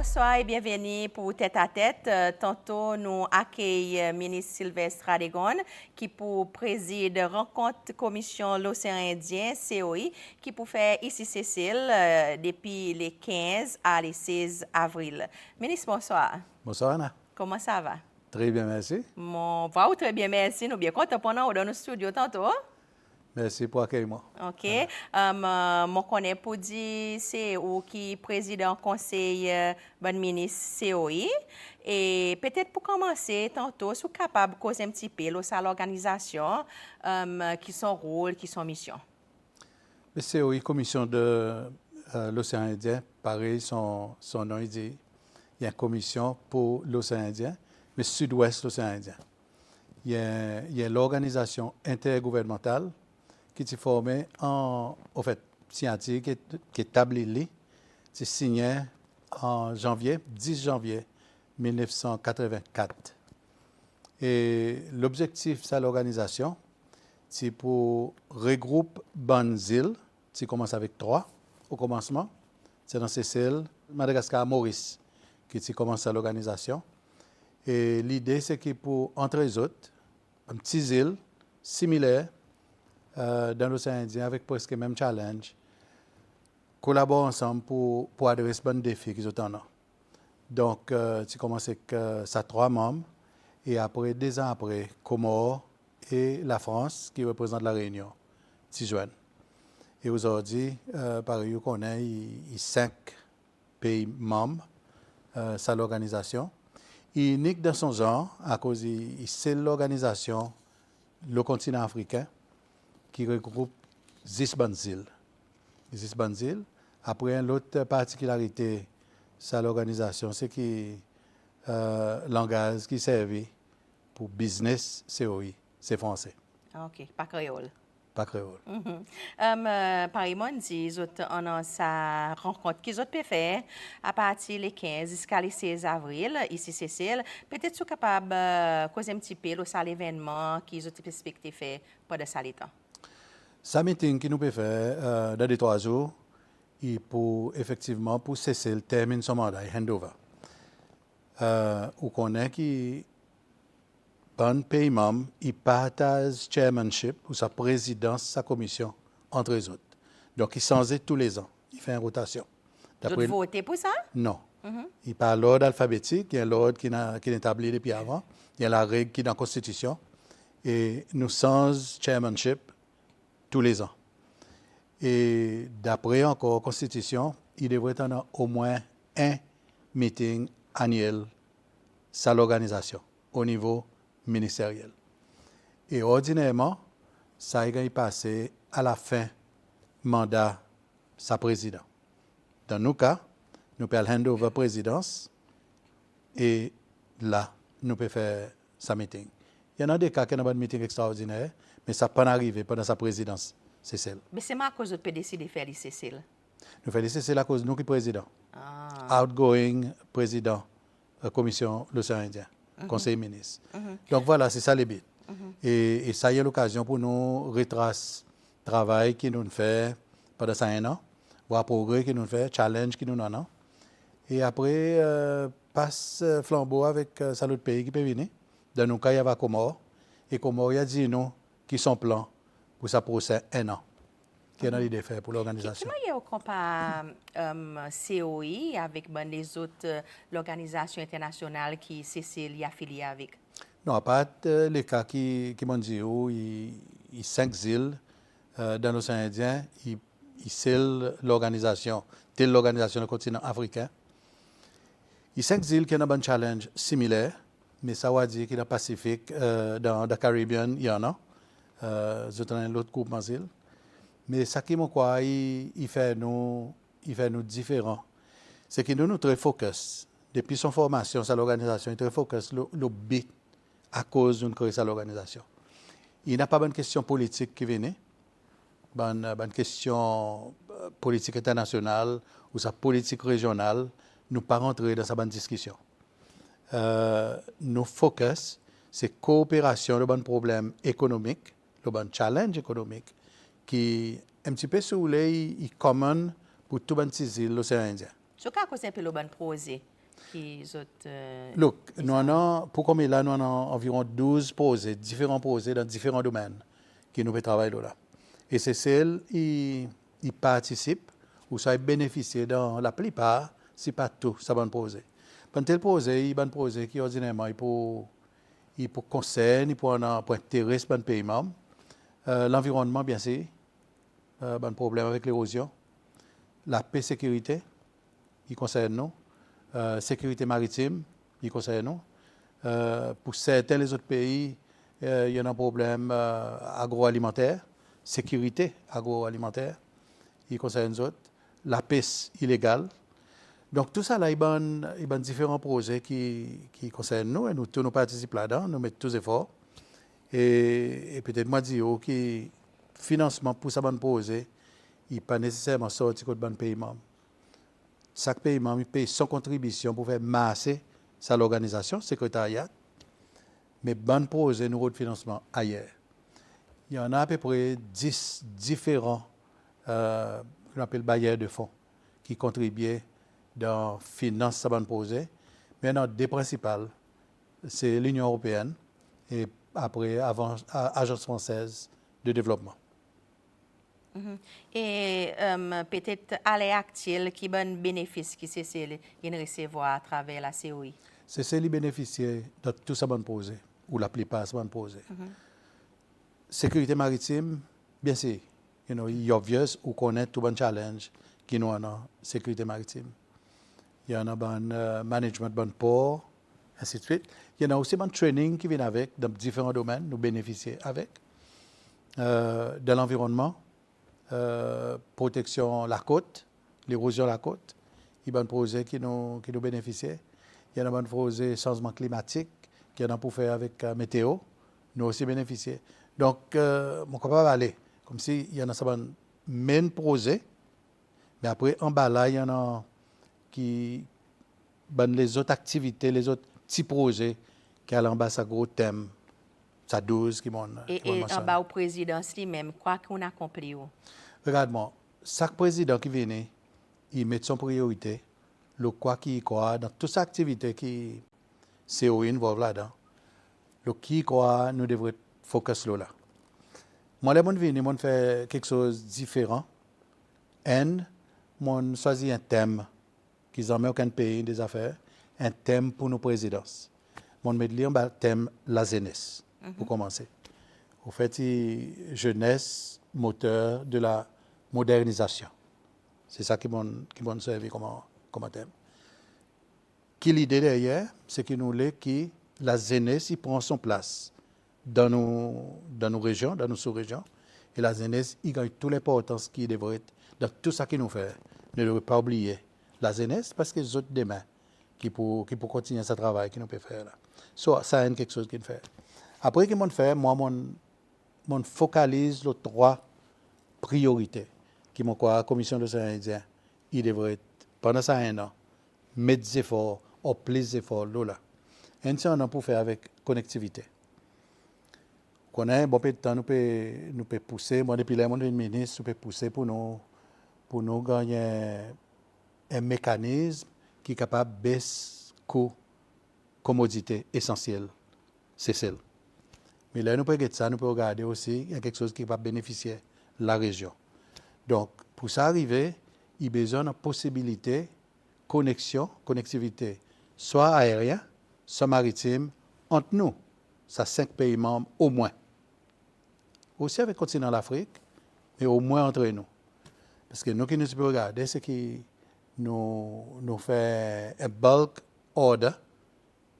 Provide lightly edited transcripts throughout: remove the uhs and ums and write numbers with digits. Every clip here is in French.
Bonsoir et bienvenue pour Tête à Tête. Tantôt, nous accueillons le ministre Sylvestre Radegon qui pour présider rencontre commission l'océan Indien, COI, qui pour faire ici Cécile depuis les 15 à les 16 avril. Ministre, bonsoir. Bonsoir, Anna. Comment ça va? Très bien, merci. Mon va très bien, merci. Nous bien contents pendant dans nos studios tantôt. Merci pour accueillir moi. OK. Je connais pour dire c'est ou qui président conseil bon ministre COI. Et peut-être pour commencer, tantôt, si vous capable de causer un petit peu sur l'organisation, qui son rôle, qui son mission. Le COI, Commission de l'océan Indien, pareil, son nom il dit, il y a une commission pour l'océan Indien, mais sud-ouest de l'océan Indien. Il y a l'organisation intergouvernementale qui est formée en fait, scientifique, qui est établie, c'est signé en 10 janvier 1984. Et l'objectif de l'organisation, c'est pour regrouper bonnes îles, qui commence avec 3 au commencement, c'est dans Seychelles, Madagascar, Maurice, qui commence à l'organisation. Et l'idée, c'est que pour, entre les autres, une petite île similaire dans l'océan Indien avec presque le même challenge, collaborer ensemble pour adresser les défis qu'ils ont. Donc, tu commences avec ça 3 membres, et après, 2 ans après, Comores et la France, qui représente la Réunion, s'y joignent. Et aujourd'hui, pareil, on connaît, il y a 5 pays membres, ça l'organisation. Il est unique dans son genre, à cause c'est l'organisation, le continent africain, qui regroupe 10 bonnes îles. 10 bonnes îles. Après, l'autre particularité de l'organisation, c'est que le langage qui servait pour business COI, c'est français. OK, pas créole. Pas créole. Pareil, on dit, on a sa rencontre qu'ils ont pu faire à partir des 15 jusqu'à les 16 avril, ici Cécile. Peut-être sont capable de causer un petit peu sur l'événement qu'ils ont expecté faire pendant ce temps. Ça meeting qui nous peut faire dans les 3 jours, et pour effectivement pour Cécile termine son mandat, handover. On connaît qui bon pays membre, il partage chairmanship ou sa présidence, sa commission entre les autres. Donc il change tous les ans, il fait une rotation. Vous votez pour ça? Non. Il parle l'ordre alphabétique, il y a l'ordre qui est établi depuis avant, il y a la règle qui est dans la Constitution, et nous changeons chairmanship tous les ans. Et d'après encore la Constitution, il devrait y avoir au moins un meeting annuel sur l'organisation au niveau ministériel. Et ordinairement, ça est passé à la fin mandat sa président. Dans nos cas, nous pouvons handover présidence et là, nous pouvons faire sa meeting. Il y en a des cas qui n'ont pas de meeting extraordinaire, mais ça peut arriver pendant sa présidence, Cécile. Mais c'est à cause de peut décider de faire les Cécile. Nous faisons Cécile à cause de nous qui président. Outgoing président de la commission de l'océan Indien, conseil ministre. Donc voilà, c'est ça les bits. Et ça y est l'occasion pour nous retracer le travail que nous faisons pendant 1 an, voir le progrès que nous faisons, challenge que nous avons. Et après, passe flambeau avec ça l'autre pays qui peut venir. Dans nos cas, il y a Comores. Et Comores, il y a dit nous qui sont plans pour ça procès 1 an. Qui est dans l'idée de faire pour l'organisation. Comment on compare COI avec les autres organisations internationales qui Cécile y affiliée avec? Non, à part les cas qui m'ont dit où il y a 5 îles dans l'océan Indien, c'est l'organisation, telle l'organisation du continent africain. Il y a 5 îles qui ont un challenge similaire, mais ça veut dire qu'il y a le Pacifique, dans le Caribbean, il y en a. L'autre groupe d'îles. Mais ce qui il fait nous différents. C'est que nous très focus. Depuis son formation, sur l'organisation, il est très focus le but à cause d'une création de l'organisation. Il n'y a pas de question politique qui vient, une question politique internationale ou sa politique régionale, nous pas rentrer dans sa bonne discussion. Nos focus, c'est coopération, le bon problème économique, le bon challenge économique, qui un petit peu sur les commun pour tout les îles de l'océan Indien. Je crois que c'est un peu le bon projet. qui autres... Look, nous en avons, pour comme là, nous en avons environ 12 projets, différents projets dans différents domaines qui nous fait travailler là. Et c'est celles qui participent ou ça bénéficier dans la plupart, si pas tout, ça va projet. Pour tel projet, il y a un projet qui ordinairement il pour concerne, pour intéresser le pays membre. L'environnement, bien sûr, un problème avec l'érosion. La paix sécurité, il concerne nous. Sécurité maritime, il concerne nous. Pour certains les autres pays, il y a un problème agroalimentaire, sécurité agroalimentaire, il concerne nous autres. La pêche illégale. Donc tout ça, là, il y a différents projets qui concernent nous et nous tous nous participons là-dedans, nous mettons tous les efforts. Et peut-être moi dire que financement pour ça, projet, il n'est pas nécessairement sorti de bon pays membre. Chaque pays membre paye son contribution pour faire masser sa l'organisation, secrétariat, mais bon projet, nous de financement ailleurs. Il y en a à peu près 10 différents qu'on appelle bailleurs de fonds qui contribuent dans le financement de projet. Maintenant, deux principales, c'est l'Union européenne et après, Agence française de développement. Et peut-être à l'heure actuelle, qui bon bénéfice qui c'est recevoir à travers la COI? C'est les bénéficiaires de tout ça bon projet, ou la plupart ça bon projet. Sécurité maritime, bien sûr, il est obvious ou connaître tout bon challenge qui nous en sécurité maritime. Il y en a un management bon port, ainsi de suite. Il y en a aussi un training qui vient avec dans différents domaines, nous bénéficier avec. De l'environnement, protection de la côte, l'érosion de la côte. Il y a un projet qui nous bénéficie. Il y a un projet changement climatique qui en a pour faire avec météo. Nous aussi bénéficier. Donc, mon copain va aller. Comme si il y en a un main projet, mais après, en bas là, il y en a qui les autres activités, les autres petits projets qui ont en bas ça gros thème, ça 12 qui m'ont et en bas au président lui-même, quoi qu'on a accompli? Regarde-moi, chaque président qui vient, il met son priorité, le quoi qui croit dans toute activité qui COI involve là-dedans. Le qui croit, nous devons focus là. Moi, les gens viennent, ils font quelque chose de différent. Ils choisit un thème qui n'ont aucun pays des affaires, un thème pour nos présidences. Mon médecin un thème la jeunesse, pour commencer. Au fait, jeunesse, moteur de la modernisation. C'est ça qui m'ont servi comme thème. Qui l'idée derrière, c'est que nous voulons que la jeunesse prend son place dans nos régions, dans nos sous-régions. Et la jeunesse, il gagne toute l'importance qui devrait être dans tout ça qu'il nous fait. Ne devrait pas oublier la jeunesse parce que les autres demain qui pour continuer ce travail qu'il nous peut faire là. Ça c'est quelque chose qu'il fait. Après qu'il m'ont fait, moi mon focalise les 3 priorités qui m'ont quoi la commission de l'océan Indien. Il devrait pendant ça 1 an mettre des efforts ou plus d'efforts là. Et ça on a pour faire avec connectivité. Qu'on a bon peu de temps nous peut pousser moi depuis là mon ministre nous peut pousser pour nous gagner un mécanisme qui est capable de baisser coût commodité essentielle. C'est celle. Mais là, nous pouvons ça, nous pouvons regarder aussi, il y a quelque chose qui va bénéficier la région. Donc, pour ça arriver, il y a besoin de possibilité, connectivité, soit aérien, soit maritime, entre nous, ça 5 pays membres au moins. Aussi avec le continent de l'Afrique, mais au moins entre nous. Parce que nous qui nous pouvons regarder, c'est que nous fait un bulk order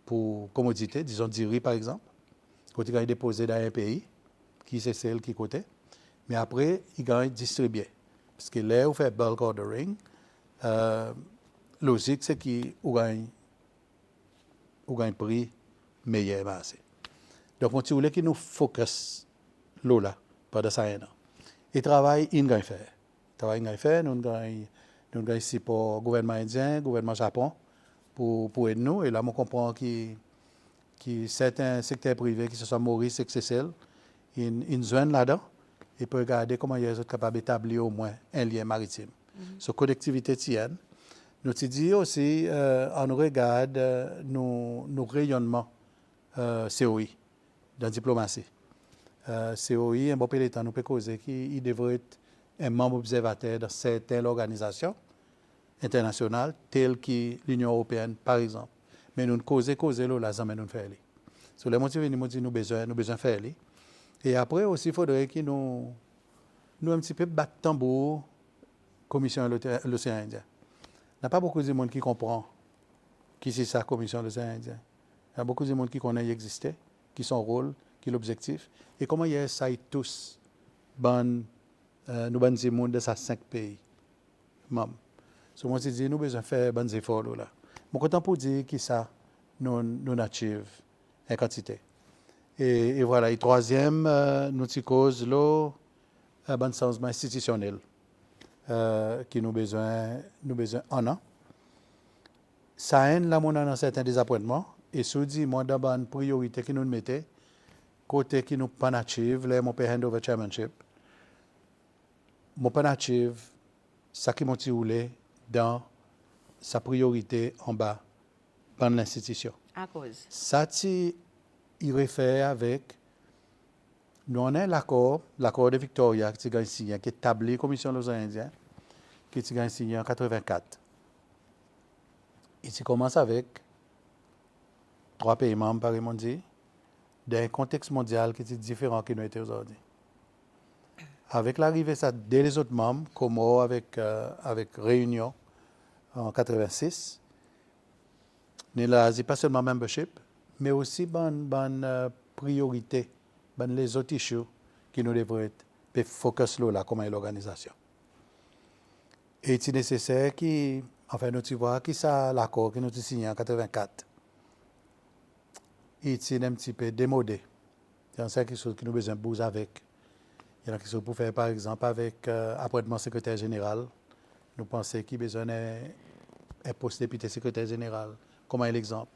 pour commodité, disons du riz par exemple, quand il est déposé dans un pays, qui c'est celle qui côté, mais après, il gagne distribué. Parce que là, on fait bulk ordering, logique, c'est qu'il gagne un prix meilleur. Donc, on voulait qu'il nous focus là, pendant ça 1 an. Et travail, il gagne faire. Travail, il gagne faire, nous gagnons ici pour le gouvernement indien, le gouvernement japon, pour aider nous. Et là, on comprend que certains secteurs privés, que ce soit Maurice et Seychelles, ils joignent là-dedans et peuvent regarder comment ils sont capables d'établir au moins un lien maritime. Sur connectivité tienne, Nous te dit aussi, on regarde nos rayonnements COI dans la diplomatie. COI, un bon peu de temps, nous peut causer qu'il devrait être un membre observateur dans certaines organisations internationales, telles que l'Union européenne, par exemple. Mais nous causer là, ça nous fait aller. Sur les motifs, nous disons nous besoin de faire aller. Et après aussi, il faudrait que nous un petit peu battre tambour commission de l'océan Indien. Il n'y a pas beaucoup de monde qui comprend qui c'est sa commission de l'océan Indien. Il y a beaucoup de monde qui connaît exister, qui son rôle, qui l'objectif, et comment il y a ça tous, nous ban des monde de ces 5 pays. Mam. So moi je dis nous besoin faire des efforts là. Mon content pour dire que ça nous achieve en quantité. Et voilà, et troisième nous cause là un changement institutionnel qui nous besoin en an. Ça aide là mon dans certains désappointements et sous dit moi d'abord une priorité qui nous mettait côté qui nous pas achieve là mon handover chairmanship. Mon pas achieve ça qui monte roulé dans sa priorité en bas dans l'institution. À cause. Ça il réfère avec nous on a l'accord de Victoria qui a signé qui établit la commission des Indiens qui a signé en 84. Et tu commences avec 3 pays membres par dit d'un contexte mondial qui est différent que nous étions aujourd'hui. Avec l'arrivée dès les autres membres, comme avec Réunion en 86, nous n'avons pas seulement membership, mais aussi bonne priorité, les autres issues qui nous devraient être focus là comme l'organisation. Et c'est nécessaire que, enfin, nous vois que ça l'accord que nous avons signé en 84, il est un petit peu démodé. Il y a quelque chose qui nous besoin de bouger avec. Il y a quelque chose pour faire, par exemple, avec appointement secrétaire général. Nous pensons qu'il y a besoin d'un poste député secrétaire général, comme un exemple,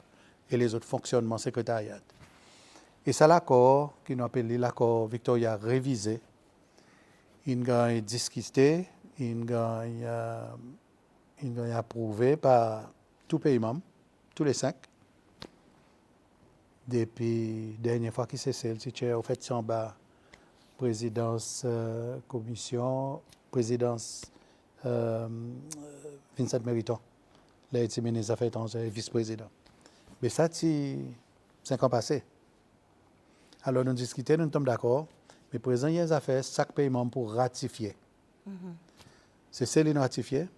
et les autres fonctionnements secrétariat. Et ça, l'accord, qui nous appelle l'accord Victoria révisé, il a discuté, il a approuvé par tous pays membres, tous les 5. Depuis la dernière fois qu'il s'est celle, au fait, en bas, présidence commission, présidence Vincent Meriton, là, il ministre des Affaires étrangères et vice-président. Mais ça, c'est 5 ans passés. Alors, nous discutons, nous sommes d'accord, mais présent, il y a des affaires, chaque pays membre pour ratifier. C'est celle qui ratifié.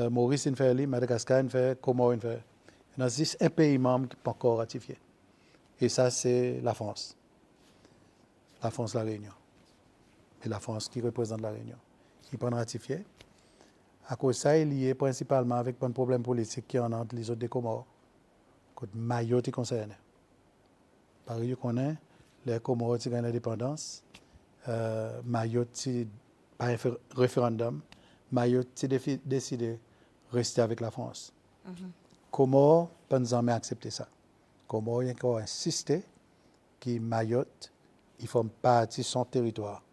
Maurice, il fait, Madagascar, il fait, Comores, il fait. Il y a juste un pays membre qui n'est pas encore ratifié. Et ça, c'est la France. La France, la Réunion. Et la France qui représente la Réunion. Ils peuvent ratifier. À cause de ça, il est lié principalement avec un problème politique qui est entre les autres des Comores. Quand Mayotte est concerné. Pareil qu'on est, les Comores qui ont l'indépendance. Mayotte, c'est pas un référendum. Mayotte a décidé de rester avec la France. Comores, pas nous jamais accepté ça. Comores a encore insisté que Mayotte, il forme partie de son territoire.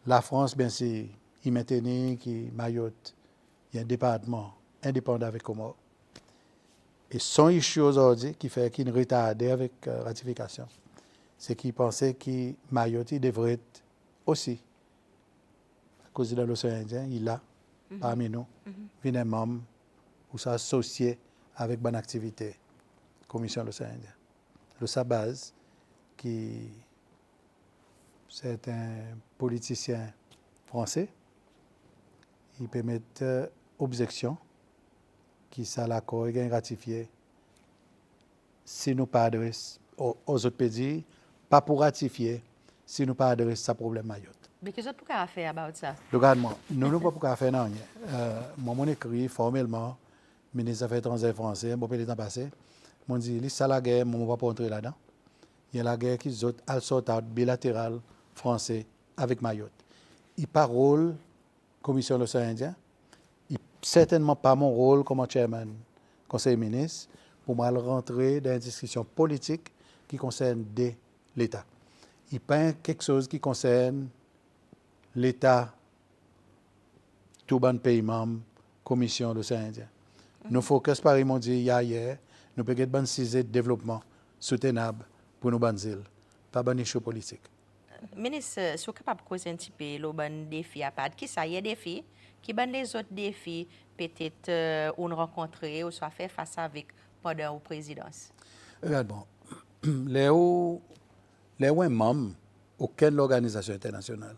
La France, bien sûr, il maintenait que Mayotte, il y a un département indépendant avec Comores. Et son issue aujourd'hui qui fait qu'il retarde avec ratification, c'est qu'il pensait que Mayotte devrait être aussi, à cause de l'océan Indien, il a, parmi nous, un membre ou s'associer avec bonne activité, commission de l'océan Indien. De sa base, qui c'est un politicien français, il peut mettre objection qui ça l'accord est ratifié si nous pas adresse aux autres pays, pas pour ratifier si nous pas adresse ça problème Mayotte. Mais qu'est-ce que vous pouvez faire about ça? Regarde-moi, nous ne pouvons pas faire rien. Moi, mon écrit formellement, ministre des Affaires étrangères français, bon, le temps passé, m'ont dit, ça la guerre, moi, on ne va pas entrer là-dedans. Il y a la guerre qui sort out bilatérale français avec Mayotte. Il parole commission de l'océan Indien. Il certainement pas mon rôle comme chairman conseil ministre pour moi rentrer dans une discussion politique qui concerne l'État. Il pas quelque chose qui concerne l'État, tout bon pays membre commission de l'océan Indien. Nous focus par ils m'ont dit hier, nous pouvons avoir un développement soutenable pour nos bonnes îles, pas un issue politique. Ministre, si vous êtes capable de causer un petit peu le bon défi à part, qui ça y est défi, qui ben les autres défis peut-être on rencontrer ou soit faire face avec pendant la présidence? Regarde bon, les membres aucune organisation internationale.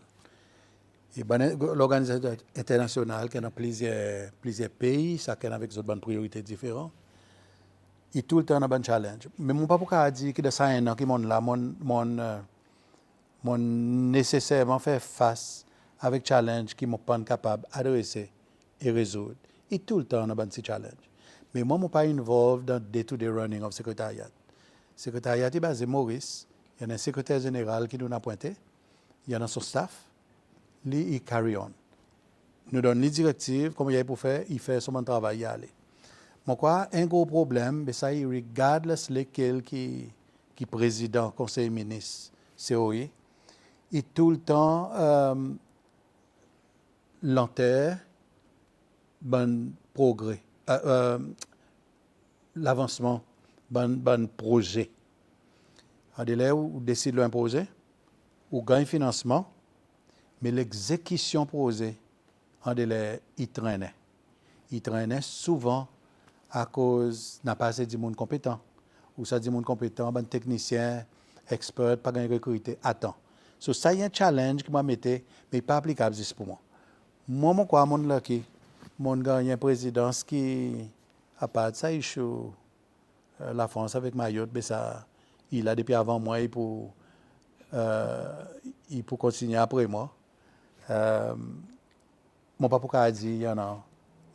Et l'organisation internationale qui a dans plusieurs pays, ça qui a avec d'autres priorités différentes. Et tout le temps on a un challenge. Mais mon papa a dit que de ça un an qui mon là mon nécessairement faire face avec challenge qui m'ont pas capable d'adresser et résoudre. Et tout le temps on a un petit challenge. Mais moi je suis pas involved dans day-to-day running of secrétariat. Secrétariat est basé à Maurice. Il y a un secrétaire général qui nous a pointé. Il y a son staff. Lui, il carry on. Nous donne les directives, comme il pour faire, il fait son travail, il aller. Moi, quoi, un gros problème, ça, regardless lequel qui président, conseil ministre, COI, il tout le temps l'enterre, bon progrès, l'avancement, bon projet. À des là où décide de l'imposer, ou gagne financement, mais l'exécution posée, en délai, il traînait. Il traînait souvent à cause n'a pas assez de monde compétent. Ou ça dit monde compétent, ben technicien, expert, pas gagné recruter à temps. So ça y a un challenge que m'a metté, mais pas applicable juste pour moi. Moi, mon quoi, mon là qui, mon gagne un présidence qui, à part de ça, il joue la France avec Mayotte, mais ça, il a depuis avant moi, il peut continuer après moi. Mon papa a dit, il y en a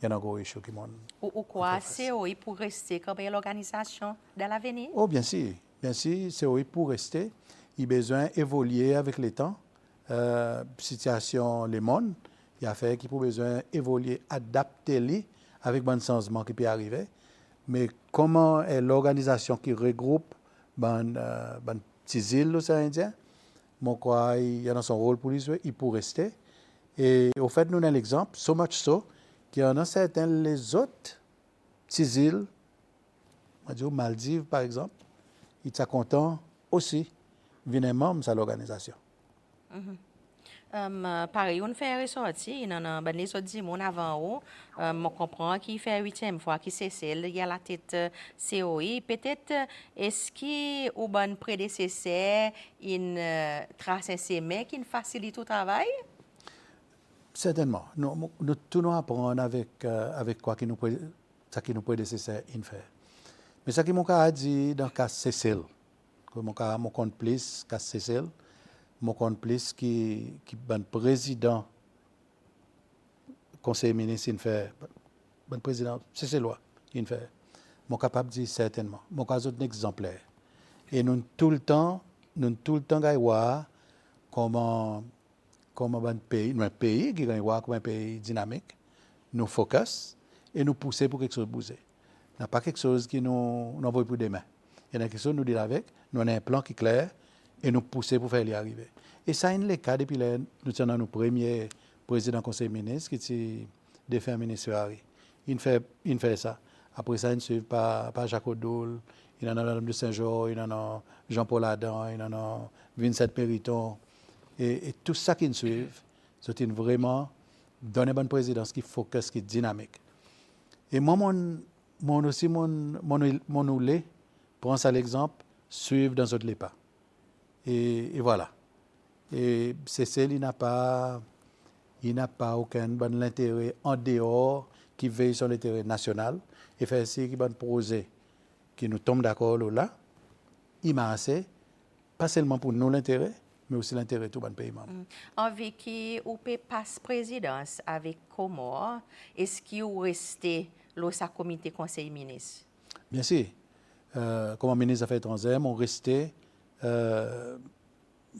un gros issue qui m'ont. Ou quoi, COI pour rester comme l'organisation dans l'avenir? Oh, bien sûr, COI pour rester. Il a besoin d'évoluer avec le temps. Situation, le monde, il y a fait qu'il a besoin d'évoluer, adapter les avec bon changement qui peut arriver. Mais comment est l'organisation qui regroupe les petites îles de l'océan Indien? Moi, quoi, il y a son rôle pour lui jouer, il peut rester. Et au fait, nous avons l'exemple, so much so, qu'il y en a certains, les autres petites îles, Maldives par exemple, ils sont contents aussi, venir membre de l'organisation. Pareil, on fait ressortir, il y a les autres dit, mon avant, on comprend qu'il fait 8e fois qu'il Cécile, il y a la tête COI. Peut-être, est-ce qu'il ou bon prédécesseur, une trace un chemin qui facilite le travail? Certainement. Nous tournons à apprendre avec quoi qui nous prédécesseur in fait. Mais ce qui m'a dit dans le cas Cécile, que mon compte plus cas Cécile, mon compte plus qui ben président conseil ministre in fait, ben président Cécile in fait. Mon capable dit certainement. Mon cas un exemplaire. Et nous tout le temps voir comment un pays qui gagne comme un pays dynamique, nous focus et nous pousser pour quelque chose de bouger. Il n'y a pas quelque chose qui nous envoie pour demain. Il y a quelque chose nous dire avec, nous avons un plan qui est clair et nous pousser pour faire y arriver. Et ça, c'est le cas depuis nous sommes nos premiers présidents conseil ministre qui est défunt ministre Harry. Il fait ça. Après ça, il suit par Jacques Odoul, il y en a Madame de Saint-Jean, il y en a Jean-Paul Adam, il y en a Vincent Périton. Et tout ça qui nous suit, c'est vraiment donner une bonne présidence qui focus, qui est dynamique. Et moi, mon oulé, prends ça l'exemple, suivre dans autres pas. Et voilà. Et Cécile, il n'a pas aucun bon intérêt en dehors qui veille sur l'intérêt national et fait ainsi qui bon projet qui nous tombe d'accord là, il m'a assez, pas seulement pour nous l'intérêt, mais aussi l'intérêt de tout le pays membre. Avec qui ou peut passe présidence avec Comore, est-ce qu'il resté dans sa comité conseil ministre? Bien sûr. Comme ministre des Affaires étrangères, on restait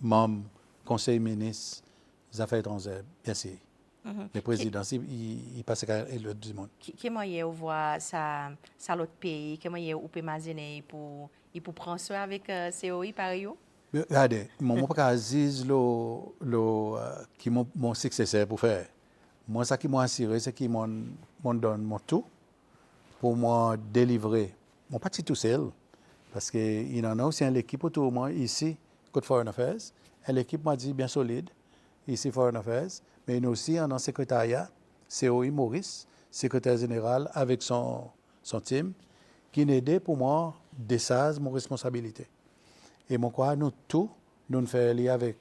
membre conseil ministre des Affaires étrangères, bien sûr. Les présidents, ils passent à l'autre du monde. Comment vous voyez ça l'autre pays? Comment vous pouvez imaginer pour prendre ça avec COI par eux? Regardez, mon pas Aziz qui mon successeur pour faire. Moi, ça qui m'a assuré, c'est qu'ils m'ont donné mon tout pour moi délivrer. Mon parti tout seul, parce qu'il y en a aussi une équipe autour de moi ici, côté Foreign Affairs. Une équipe m'a dit bien solide, ici Foreign Affairs, mais il y a aussi un secrétariat, COI Maurice, secrétaire général avec son team, qui m'aide pour moi descendre mon responsabilité. Et moi, quoi, nous tout, nous faisons lier avec,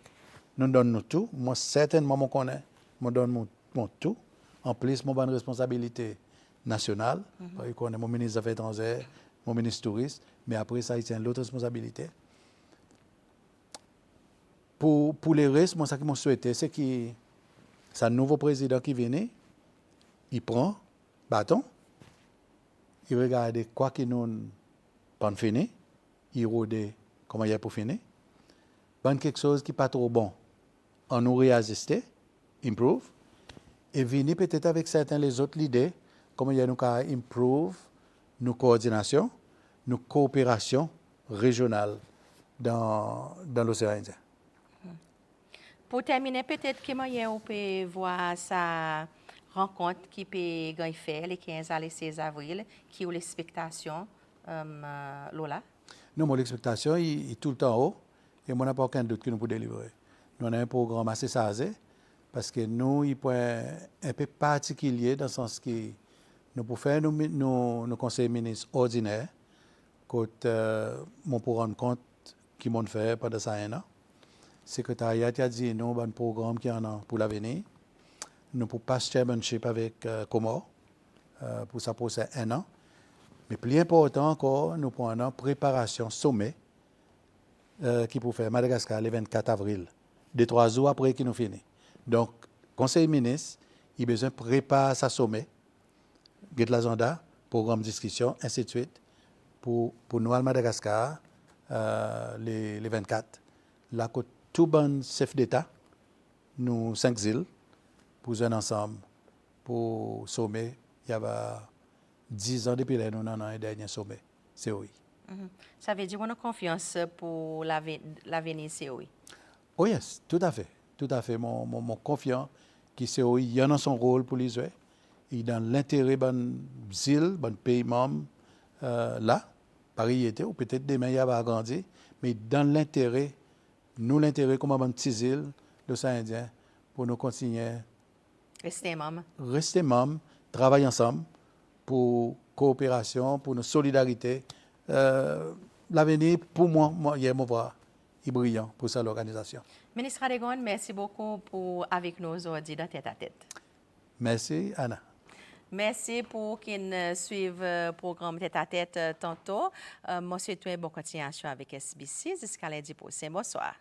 nous donnons tout. Moi, certainement, je connais, je donne mon tout. En plus, mon bonne responsabilité nationale. Je connais mon ministre des Affaires étrangères, mon ministre touriste, mais après ça, il tient l'autre responsabilité. Pour les restes, moi, ce que je souhaitais, c'est que ce nouveau président qui vient, il prend bâton, il regarde quoi qu'il nous pas fini, il regarde comment il y a pour finir. Ban quelque chose qui n'est pas trop bon, on nous réajuster, improve, et venir peut-être avec certains les autres l'idée, comment il y a nous improve nos coordinations, nos coopérations régionales dans l'océan Indien. Pour terminer, peut-être comment on peut voir sa rencontre qui peut gagner faire les 15 à les 16 avril, qui ont l'expectation, Lola? Non, mon expectation est tout le temps haut et moi, n'a pas aucun doute que nous pouvons délivrer. Nous avons un programme assez chargé parce que nous, il est un peu particulier dans le sens que nous pouvons faire nos conseils ministres ordinaires, quand on peut rendre compte qu'ils m'ont fait pendant ça un an. Le secrétariat a dit nous, un programme qui en a pour l'avenir. Nous pouvons passer chairmanship avec Comore pour ça pour un an. Mais plus important encore, nous prenons une préparation sommet qui pour faire Madagascar le 24 avril, 2-3 jours après qu'il nous finit. Donc, Conseil ministre, il a besoin de préparer sa sommet, get l'agenda, programme de discussion, ainsi de suite, pour nous à Madagascar les 24. Là, tout bon chef d'État, nous 5 îles, pour un ensemble, pour sommet, il y avait 10 ans depuis là, nous avons un dernier sommet, COI. Ça veut dire qu'on a confiance pour l'avenir COI? Oh yes, tout à fait. Tout à fait. Mon confiant que COI, il y en a son rôle pour les jouer. Et dans l'intérêt de île, de pays membre, là, Paris était, ou peut-être demain, il va agrandir, mais dans l'intérêt, nous, l'intérêt comme une petite île, l'océan Indien, pour nous continuer. Rester membres, travailler ensemble pour coopération, pour nos solidarités. L'avenir, pour moi, il est brillant pour ça, l'organisation. Ministre Radegon, merci beaucoup pour avec nous aujourd'hui dans Tête à Tête. Merci, Anna. Merci pour qu'ils suivent le programme Tête à Tête tantôt. Moi, je souhaite une bonne continuation avec SBC jusqu'à lundi prochain. Bonsoir.